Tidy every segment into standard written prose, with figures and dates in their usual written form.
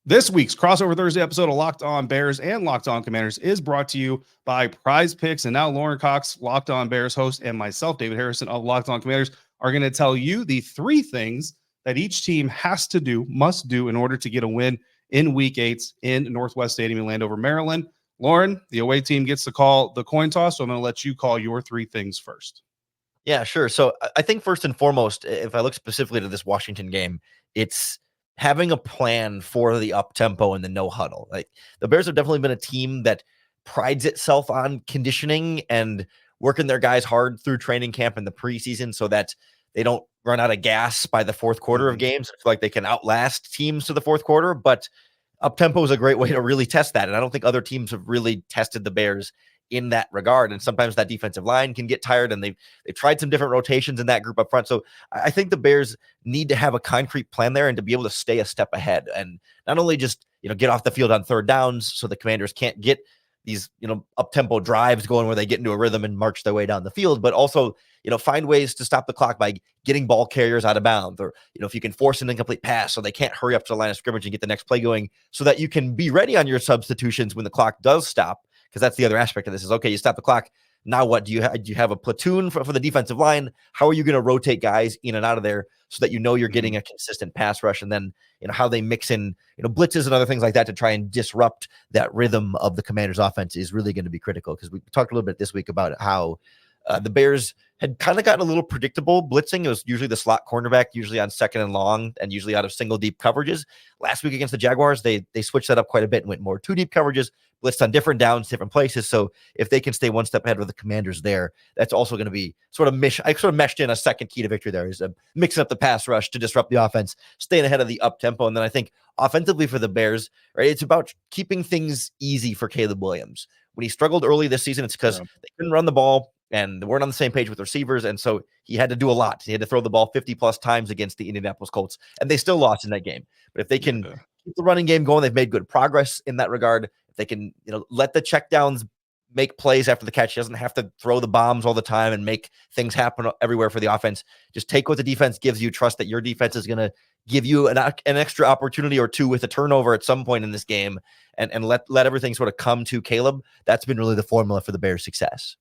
This week's Crossover Thursday episode of Locked On Bears and Locked On Commanders is brought to you by PrizePicks. And now Lauren Cox, Locked On Bears host, and myself, David Harrison of Locked On Commanders, are going to tell you the three things that each team has to do, must do, in order to get a win in Week 8 in Northwest Stadium in Landover, Maryland. Lauren, the away team gets to call the coin toss, so I'm going to let you call your three things first. Yeah, sure. So I think first and foremost, if I look specifically to this Washington game, it's having a plan for the up tempo and the no huddle. Like the Bears have definitely been a team that prides itself on conditioning and working their guys hard through training camp in the preseason so that they don't run out of gas by the fourth quarter of games. I feel like they can outlast teams to the fourth quarter, but up tempo is a great way to really test that. And I don't think other teams have really tested the Bears in that regard. And sometimes that defensive line can get tired, and they've tried some different rotations in that group up front. So I think the Bears need to have a concrete plan there and to be able to stay a step ahead and not only just, get off the field on third downs so the Commanders can't get these, up tempo drives going where they get into a rhythm and march their way down the field, but also, find ways to stop the clock by getting ball carriers out of bounds, or, if you can force an incomplete pass so they can't hurry up to the line of scrimmage and get the next play going so that you can be ready on your substitutions when the clock does stop. Because that's the other aspect of this is, okay, you stop the clock. Now what? Do you have a platoon for the defensive line? How are you going to rotate guys in and out of there so that you're getting a consistent pass rush? And then, how they mix in, blitzes and other things like that to try and disrupt that rhythm of the Commanders' offense is really going to be critical. Because we talked a little bit this week about how the Bears had kind of gotten a little predictable blitzing. It was usually the slot cornerback, usually on second and long, and usually out of single deep coverages. Last week against the Jaguars, they switched that up quite a bit and went more two deep coverages, blitzed on different downs, different places. So if they can stay one step ahead with the Commanders there, that's also going to be I sort of meshed in a second key to victory there is mixing up the pass rush to disrupt the offense, staying ahead of the up tempo. And then I think offensively for the Bears, right, it's about keeping things easy for Caleb Williams. When he struggled early this season, it's because they couldn't run the ball and they weren't on the same page with receivers. And so he had to do a lot. He had to throw the ball 50 plus times against the Indianapolis Colts, and they still lost in that game. But if they can keep the running game going, they've made good progress in that regard. If they can, let the checkdowns make plays after the catch, he doesn't have to throw the bombs all the time and make things happen everywhere for the offense. Just take what the defense gives you. Trust that your defense is going to give you an extra opportunity or two with a turnover at some point in this game, and let everything sort of come to Caleb. That's been really the formula for the Bears' success.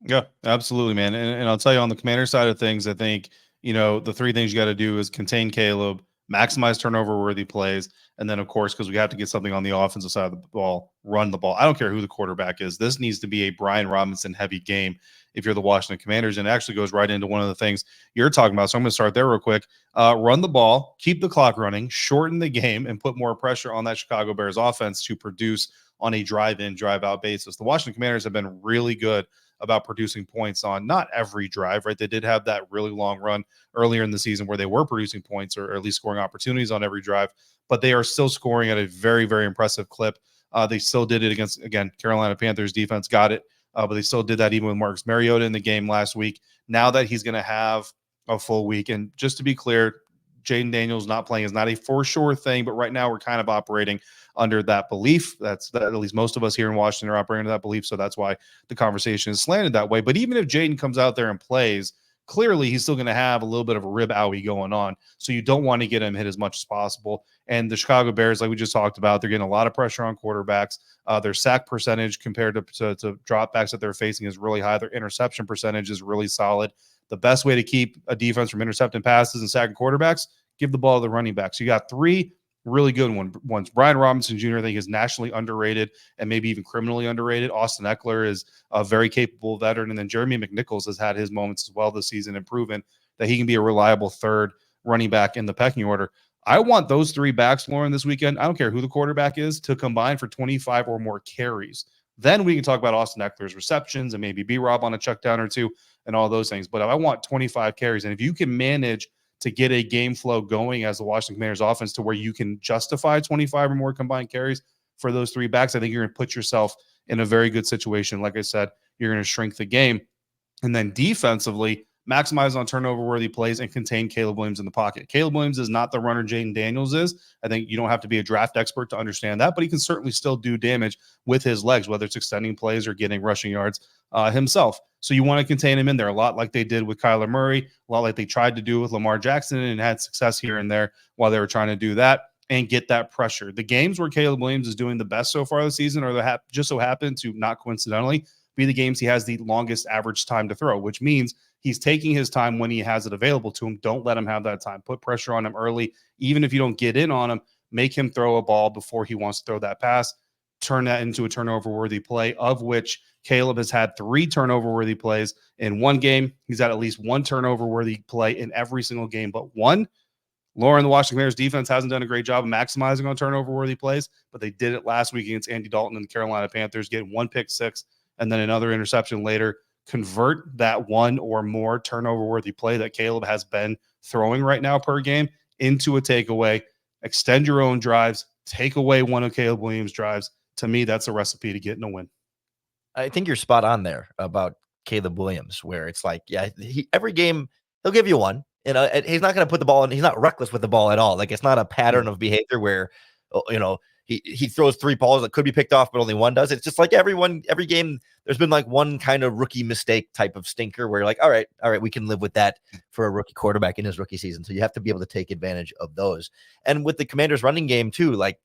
Yeah, absolutely, man. And I'll tell you, on the Commander side of things, I think, the three things you got to do is contain Caleb, maximize turnover-worthy plays, and then, of course, because we have to get something on the offensive side of the ball, run the ball. I don't care who the quarterback is. This needs to be a Brian Robinson-heavy game if you're the Washington Commanders, and it actually goes right into one of the things you're talking about. So I'm going to start there real quick. Run the ball, keep the clock running, shorten the game, and put more pressure on that Chicago Bears offense to produce on a drive-in, drive-out basis. The Washington Commanders have been really good about producing points on not every drive, right? They did have that really long run earlier in the season where they were producing points or at least scoring opportunities on every drive, but they are still scoring at a very, very impressive clip. They still did it against, again, Carolina Panthers defense got it, but they still did that even with Marcus Mariota in the game last week. Now that he's going to have a full week, and just to be clear, Jaden Daniels not playing is not a for sure thing, but right now we're kind of operating under that belief. That's at least most of us here in Washington are operating under that belief. So that's why the conversation is slanted that way. But even if Jaden comes out there and plays, clearly he's still going to have a little bit of a rib owie going on. So you don't want to get him hit as much as possible. And the Chicago Bears, like we just talked about, they're getting a lot of pressure on quarterbacks. Their sack percentage compared to dropbacks that they're facing is really high. Their interception percentage is really solid. The best way to keep a defense from intercepting passes and sacking quarterbacks, give the ball to the running back. So you got three really good ones. Brian Robinson Jr., I think, is nationally underrated and maybe even criminally underrated. Austin Eckler is a very capable veteran. And then Jeremy McNichols has had his moments as well this season and proven that he can be a reliable third running back in the pecking order. I want those three backs, Lauren, this weekend. I don't care who the quarterback is, to combine for 25 or more carries. Then we can talk about Austin Eckler's receptions and maybe B-Rob on a check down or two and all those things. But I want 25 carries. And if you can manage to get a game flow going as the Washington Commanders offense to where you can justify 25 or more combined carries for those three backs, I think you're going to put yourself in a very good situation. Like I said, you're going to shrink the game. And then defensively, maximize on turnover-worthy plays and contain Caleb Williams in the pocket. Caleb Williams is not the runner Jaden Daniels is. I think you don't have to be a draft expert to understand that, but he can certainly still do damage with his legs, whether it's extending plays or getting rushing yards himself. So you want to contain him in there a lot like they did with Kyler Murray, a lot like they tried to do with Lamar Jackson and had success here and there while they were trying to do that. and get that pressure. The games where Caleb Williams is doing the best so far this season are just so happen to, not coincidentally, be the games he has the longest average time to throw, which means he's taking his time when he has it available to him. Don't let him have that time. Put pressure on him early. Even if you don't get in on him, make him throw a ball before he wants to throw that pass. Turn that into a turnover-worthy play, of which Caleb has had 3 turnover-worthy plays in one game. He's had at least 1 turnover-worthy play in every single game but one. Lauren, the Washington Commanders defense hasn't done a great job of maximizing on turnover-worthy plays, but they did it last week against Andy Dalton and the Carolina Panthers, getting 1 pick six and then another interception later. Convert that 1 or more turnover-worthy play that Caleb has been throwing right now per game into a takeaway. Extend your own drives. Take away one of Caleb Williams' drives. To me, that's a recipe to getting a win. I think you're spot on there about Caleb Williams, where it's like, yeah, every game he'll give you one. And he's not going to put the ball in. He's not reckless with the ball at all. Like, it's not a pattern of behavior where, he throws 3 balls that could be picked off, but only 1 does. It's just like every game, there's been like one kind of rookie mistake type of stinker where you're like, all right, we can live with that for a rookie quarterback in his rookie season. So you have to be able to take advantage of those. And with the Commanders running game too, like,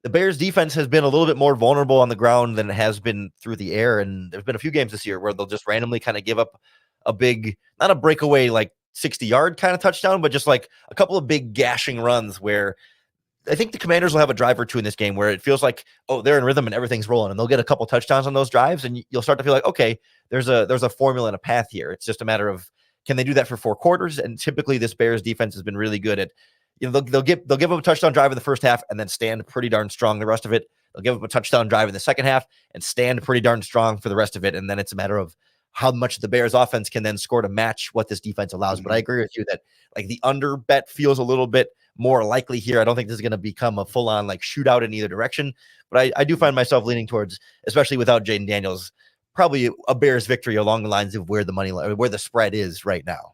the Bears defense has been a little bit more vulnerable on the ground than it has been through the air. And there's been a few games this year where they'll just randomly kind of give up a big, not a breakaway, like 60-yard kind of touchdown, but just like a couple of big gashing runs where I think the Commanders will have a drive or 2 in this game where it feels like, oh, they're in rhythm and everything's rolling, and they'll get a couple touchdowns on those drives. And you'll start to feel like, okay, there's a formula and a path here. It's just a matter of, can they do that for 4 quarters? And typically this Bears defense has been really good at, they'll give up a touchdown drive in the first half and then stand pretty darn strong the rest of it. They'll give up a touchdown drive in the second half and stand pretty darn strong for the rest of it. And then it's a matter of how much the Bears offense can then score to match what this defense allows. But I agree with you that, like, the under bet feels a little bit more likely here. I don't think this is going to become a full on like shootout in either direction, but I do find myself leaning towards, especially without Jaden Daniels, probably a Bears victory along the lines of where the money, where the spread is right now.